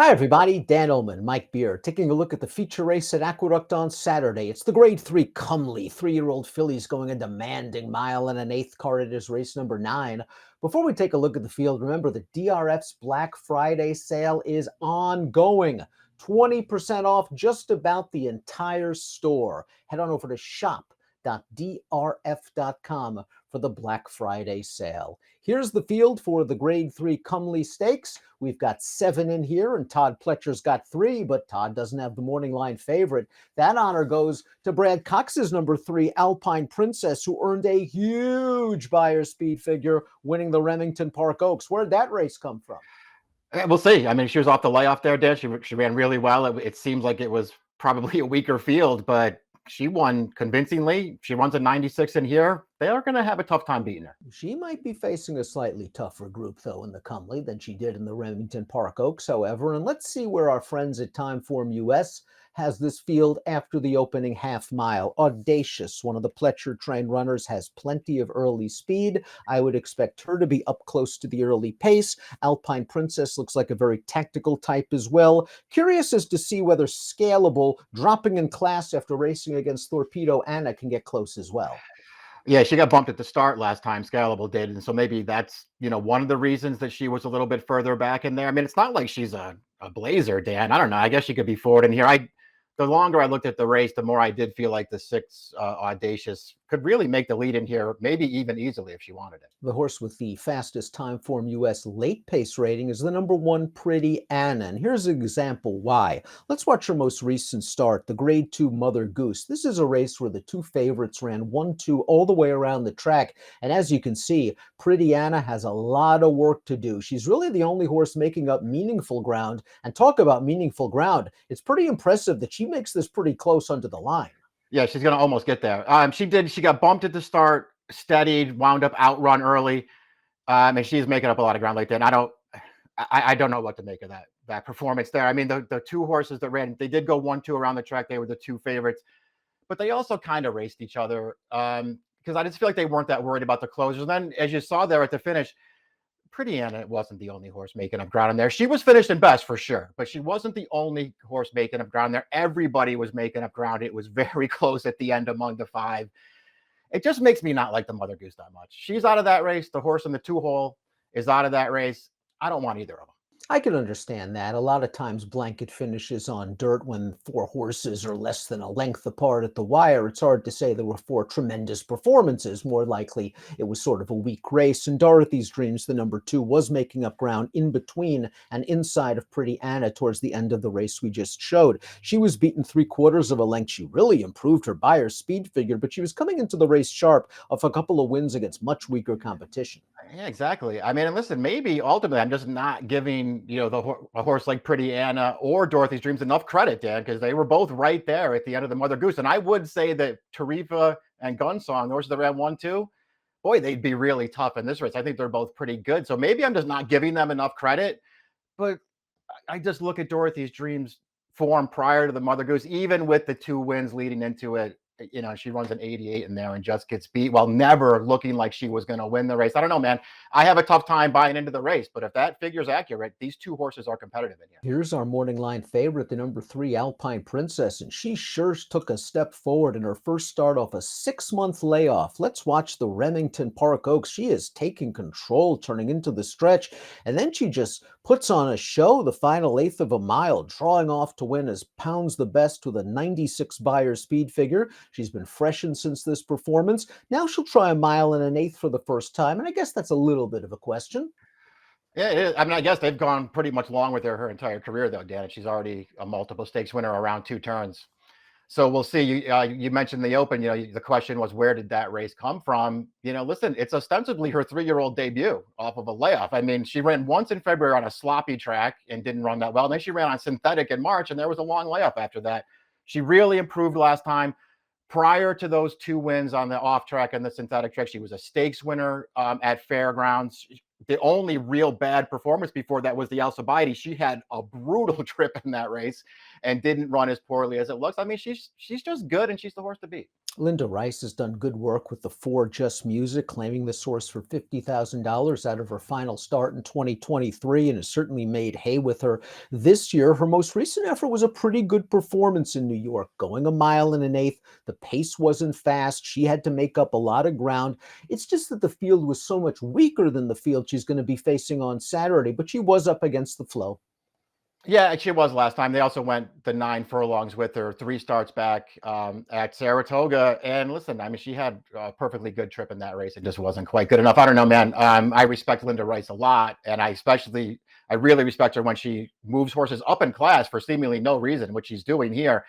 Hi, everybody. Dan Illman, Mike Beer, taking a look at the feature race at Aqueduct on Saturday. It's the Grade 3 Comely 3-year-old fillies going a demanding mile and an eighth car. It is race number 9. Before we take a look at the field, remember the DRF's Black Friday sale is ongoing. 20% off just about the entire store. Head on over to shop.drf.com for the Black Friday sale. Here's the field for the Grade 3 Comely Stakes. We've got 7 in here, and Todd Pletcher's got 3, but Todd doesn't have the morning line favorite. That honor goes to Brad Cox's number 3, Alpine Princess, who earned a huge buyer speed figure, winning the Remington Park Oaks. Where'd that race come from? We'll see. I mean, she was off the layoff there, Dan. She ran really well. It seems like it was probably a weaker field, but she won convincingly. She runs a 96 in here. They are going to have a tough time beating her. She might be facing a slightly tougher group, though, in the Comely than she did in the Remington Park Oaks, however. And let's see where our friends at Timeform US has this field after the opening half mile. Audacious, one of the Pletcher-trained runners, has plenty of early speed. I would expect her to be up close to the early pace. Alpine Princess looks like a very tactical type as well. Curious as to see whether Scalable, dropping in class after racing against Torpedo Anna, can get close as well. Yeah, she got bumped at the start last time, Scalable did. And so maybe that's, one of the reasons that she was a little bit further back in there. I mean, it's not like she's a blazer, Dan. I don't know. I guess she could be forward in here. The longer I looked at the race, the more I did feel like the 6 Audacious could really make the lead in here, maybe even easily if she wanted it. The horse with the fastest Timeform US late pace rating is the number 1 Pretty Anna. And here's an example why. Let's watch her most recent start, the Grade 2 Mother Goose. This is a race where the 2 favorites ran 1-2 all the way around the track. And as you can see, Pretty Anna has a lot of work to do. She's really the only horse making up meaningful ground. And talk about meaningful ground. It's pretty impressive that she makes this pretty close under the line. Yeah, she's going to almost get there. She got bumped at the start, steadied, wound up outrun early. And she's making up a lot of ground like that. And I don't know what to make of that performance there. I mean, the 2 horses that ran, they did go 1-2 around the track. They were the 2 favorites, but they also kind of raced each other because I just feel like they weren't that worried about the closers. And then as you saw there at the finish, Pretty Anna wasn't the only horse making up ground in there. She was finished in best for sure, but she wasn't the only horse making up ground there. Everybody was making up ground. It was very close at the end among the 5. It just makes me not like the Mother Goose that much. She's out of that race. The horse in the 2-hole is out of that race. I don't want either of them. I can understand that. A lot of times blanket finishes on dirt when 4 horses are less than a length apart at the wire. It's hard to say there were 4 tremendous performances. More likely it was sort of a weak race. And Dorothy's Dreams, the number 2, was making up ground in between and inside of Pretty Anna towards the end of the race we just showed. She was beaten 3/4 of a length. She really improved her buyer speed figure, but she was coming into the race sharp off a couple of wins against much weaker competition. Yeah, exactly. I mean, and listen, maybe ultimately I'm just not giving, a horse like Pretty Anna or Dorothy's Dreams enough credit, Dan, because they were both right there at the end of the Mother Goose. And I would say that Tarifa and Gunsong, the horses that ran 1-2, boy, they'd be really tough in this race. I think they're both pretty good. So maybe I'm just not giving them enough credit. But I just look at Dorothy's Dreams form prior to the Mother Goose, even with the 2 wins leading into it. She runs an 88 in there and just gets beat while never looking like she was going to win the race. I don't know, man. I have a tough time buying into the race, but if that figure's accurate, these 2 horses are competitive in here. Here's our morning line favorite, the number 3 Alpine Princess, and she sure took a step forward in her first start off a 6-month layoff. Let's watch the Remington Park Oaks. She is taking control, turning into the stretch, and then she just puts on a show the final 1/8 of a mile, drawing off to win as pounds the best with a 96 buyer speed figure. She's been freshened since this performance. Now she'll try a mile and an 1/8 for the first time, and I guess that's a little bit of a question. Yeah, it is. I mean, I guess they've gone pretty much along with her entire career, though, Dan. She's already a multiple stakes winner around 2 turns. So we'll see. You mentioned the Open. The question was, where did that race come from? Listen, it's ostensibly her 3-year-old debut off of a layoff. I mean, she ran once in February on a sloppy track and didn't run that well. And then she ran on synthetic in March, and there was a long layoff after that. She really improved last time. Prior to those 2 wins on the off track and the synthetic track, she was a stakes winner at Fairgrounds. The only real bad performance before that was the Alcibiades. She had a brutal trip in that race and didn't run as poorly as it looks. I mean, she's just good, and she's the horse to beat. Linda Rice has done good work with the four Just Music, claiming the source for $50,000 out of her final start in 2023, and has certainly made hay with her this year. Her most recent effort was a pretty good performance in New York, going a mile and an eighth. The pace wasn't fast. She had to make up a lot of ground. It's just that the field was so much weaker than the field she's going to be facing on Saturday, but she was up against the flow. Yeah, she was last time. They also went the 9 furlongs with her, 3 starts back at Saratoga. And listen, I mean, she had a perfectly good trip in that race. It just wasn't quite good enough. I don't know, man. I respect Linda Rice a lot, and I really respect her when she moves horses up in class for seemingly no reason, which she's doing here.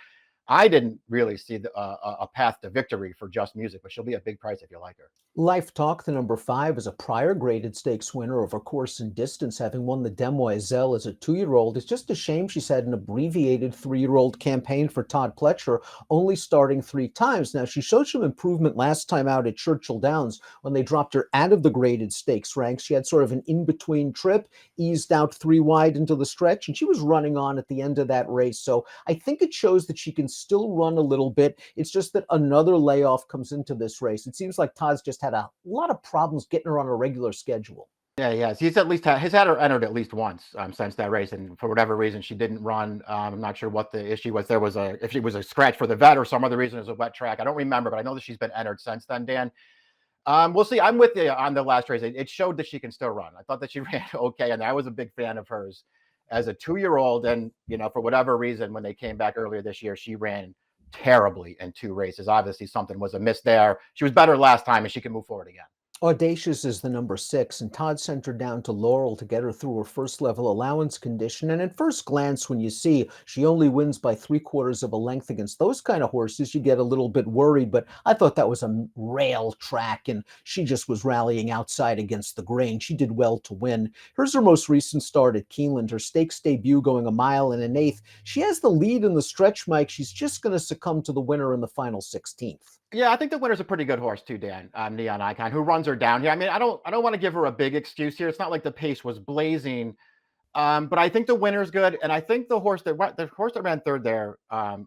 I didn't really see a path to victory for Just Music, but she'll be a big price if you like her. Life Talk, the number 5, is a prior graded stakes winner of a course and distance, having won the Demoiselle as a 2-year-old. It's just a shame she's had an abbreviated 3-year-old campaign for Todd Pletcher, only starting 3 times. Now, she showed some improvement last time out at Churchill Downs when they dropped her out of the graded stakes ranks. She had sort of an in-between trip, eased out 3 wide into the stretch, and she was running on at the end of that race. So I think it shows that she can still run a little bit. It's just that another layoff comes into this race. It seems like Todd's just had a lot of problems getting her on a regular schedule. Yeah, he has. He's had her entered at least once since that race, and for whatever reason, she didn't run. I'm not sure what the issue was. If she was a scratch for the vet or some other reason, it was a wet track. I don't remember, but I know that she's been entered since then. Dan, we'll see. I'm with you on the last race. It showed that she can still run. I thought that she ran okay, and I was a big fan of hers as a 2-year-old. And for whatever reason, when they came back earlier this year, she ran terribly in 2 races. Obviously, something was amiss there. She was better last time, and she can move forward again. Audacious is the number 6, and Todd sent her down to Laurel to get her through her first level allowance condition. And at first glance, when you see she only wins by 3/4 of a length against those kind of horses, you get a little bit worried. But I thought that was a rail track, and she just was rallying outside against the grain. She did well to win. Here's her most recent start at Keeneland, her stakes debut going a mile and an eighth. She has the lead in the stretch, Mike. She's just going to succumb to the winner in the final 16th. Yeah, I think the winner's a pretty good horse too, Dan. Neon Icon, who runs her down here. I mean, I don't want to give her a big excuse here. It's not like the pace was blazing, but I think the winner's good, and I think the horse that ran third there,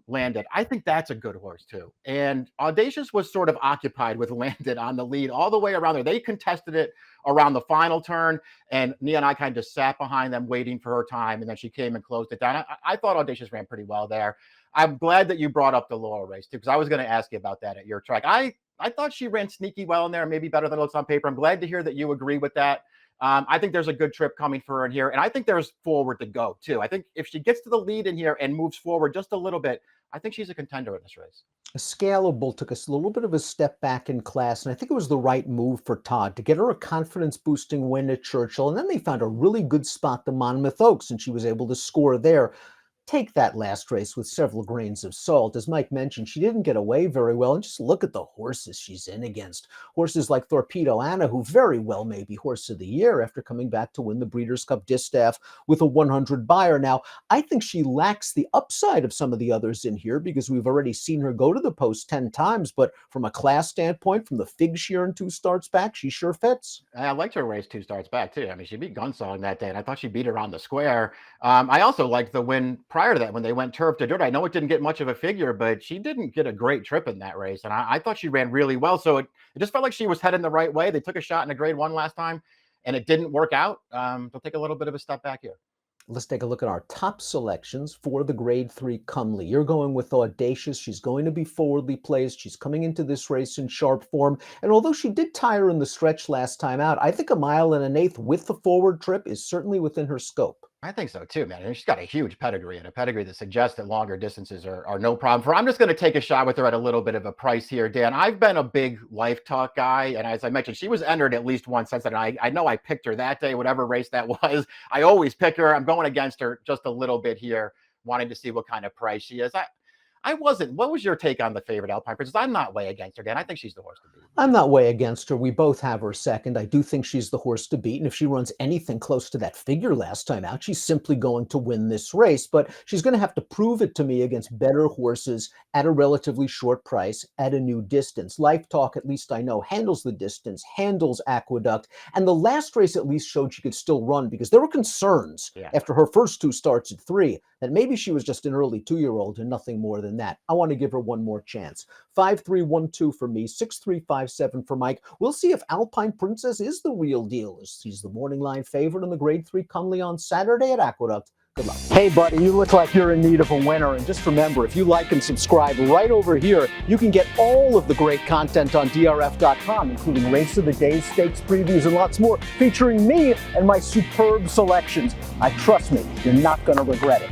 Landed. I think that's a good horse too. And Audacious was sort of occupied with Landed on the lead all the way around there. They contested it around the final turn, and Neon Icon just sat behind them waiting for her time, and then she came and closed it down. I thought Audacious ran pretty well there. I'm glad that you brought up the Laurel race too, because I was going to ask you about that at your track. I thought she ran sneaky well in there, maybe better than it looks on paper. I'm glad to hear that you agree with that. I think there's a good trip coming for her in here, and I think there's forward to go too. I think if she gets to the lead in here and moves forward just a little bit, I think she's a contender in this race. Scalable took us a little bit of a step back in class, and I think it was the right move for Todd to get her a confidence-boosting win at Churchill, and then they found a really good spot, the Monmouth Oaks, and she was able to score there. Take that last race with several grains of salt. As Mike mentioned, she didn't get away very well. And just look at the horses she's in against. Horses like Torpedo Anna, who very well may be horse of the year after coming back to win the Breeders' Cup Distaff with a 100 buyer. Now, I think she lacks the upside of some of the others in here because we've already seen her go to the post 10 times. But from a class standpoint, from the fig shear and 2 starts back, she sure fits. I liked her race 2 starts back too. I mean, she beat Gunsong that day, and I thought she beat her on the square. I also liked the win prior to that when they went turf to dirt. I know it didn't get much of a figure, but she didn't get a great trip in that race, and I thought she ran really well. So it just felt like she was heading the right way. They took a shot in a grade 1 last time, and it didn't work out. They'll take a little bit of a step back here. Let's take a look at our top selections for the Grade 3 Comely. You're going with Audacious. She's going to be forwardly placed. She's coming into this race in sharp form. And although she did tire in the stretch last time out, I think a mile and an eighth with the forward trip is certainly within her scope. I think so too, man. And she's got a huge pedigree, and a pedigree that suggests that longer distances are no problem for her. I'm just going to take a shot with her at a little bit of a price here, Dan. I've been a big Life Talk guy, and as I mentioned, she was entered at least once since then. I know I picked her that day, whatever race that was. I always pick her. I'm going against her just a little bit here, wanting to see what kind of price she is. I wasn't. What was your take on the favorite Alpine Princess? I'm not way against her, Dan. I think she's the horse to beat. I'm not way against her. We both have her second. I do think she's the horse to beat. And if she runs anything close to that figure last time out, she's simply going to win this race. But she's going to have to prove it to me against better horses at a relatively short price at a new distance. Life Talk, at least I know, handles the distance, handles Aqueduct. And the last race at least showed she could still run because there were concerns after her first 2 starts at 3 that maybe she was just an early 2-year-old and nothing more than than that. I want to give her one more chance. 5312 for me, 6357 for Mike. We'll see if Alpine Princess is the real deal. She's the morning line favorite in the Grade 3 Cumley on Saturday at Aqueduct. Good luck. Hey, buddy, you look like you're in need of a winner. And just remember, if you like and subscribe right over here, you can get all of the great content on DRF.com, including Race of the Day, stakes previews, and lots more, featuring me and my superb selections. Trust me, you're not going to regret it.